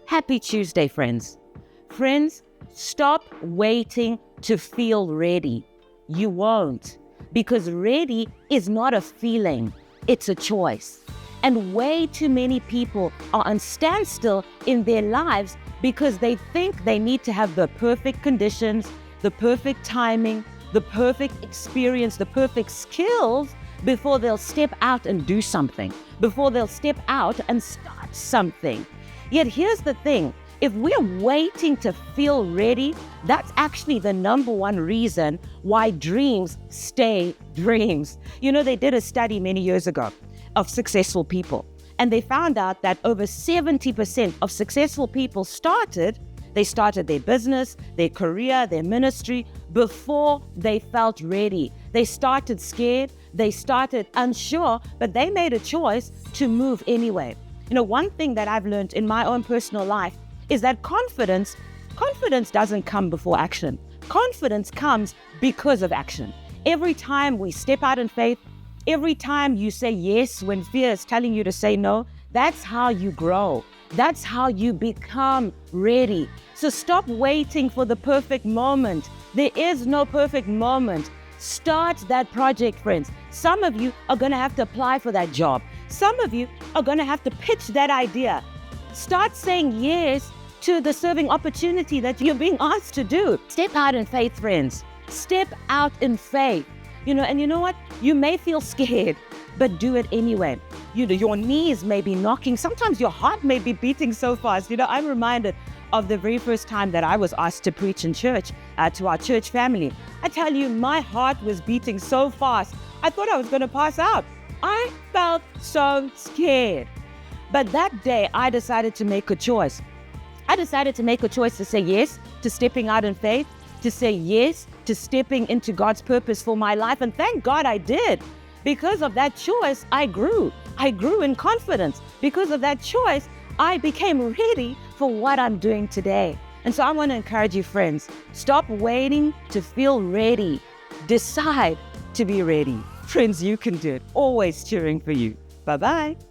Happy Tuesday, friends. Friends, stop waiting to feel ready. You won't, because ready is not a feeling, it's a choice. And way too many people are on standstill in their lives because they think they need to have the perfect conditions, the perfect timing, the perfect experience, the perfect skills before they'll step out and do something, before they'll step out and start something. Yet here's the thing, if we're waiting to feel ready, that's actually the number one reason why dreams stay dreams. You know, they did a study many years ago of successful people, and they found out that over 70% of successful people started their business, their career, their ministry before they felt ready. They started scared, they started unsure, but they made a choice to move anyway. You know, one thing that I've learned in my own personal life is that confidence doesn't come before action. Confidence comes because of action. Every time we step out in faith, every time you say yes when fear is telling you to say no, that's how you grow. That's how you become ready. So stop waiting for the perfect moment. There is no perfect moment. Start that project, friends. Some of you are going to have to apply for that job. Some of you are going to have to pitch that idea. Start saying yes to the serving opportunity that you're being asked to do. Step out in faith, friends. Step out in faith. And you know what? You may feel scared, but do it anyway. Your knees may be knocking. Sometimes your heart may be beating so fast. I'm reminded of the very first time that I was asked to preach in church to our church family. I tell you, my heart was beating so fast. I thought I was going to pass out. I felt so scared. But that day, I decided to make a choice. I decided to make a choice to say yes to stepping out in faith, to say yes to stepping into God's purpose for my life. And thank God I did. Because of that choice, I grew. I grew in confidence. Because of that choice, I became ready for what I'm doing today. And so I want to encourage you, friends, stop waiting to feel ready. Decide to be ready. Friends, you can do it. Always cheering for you. Bye-bye.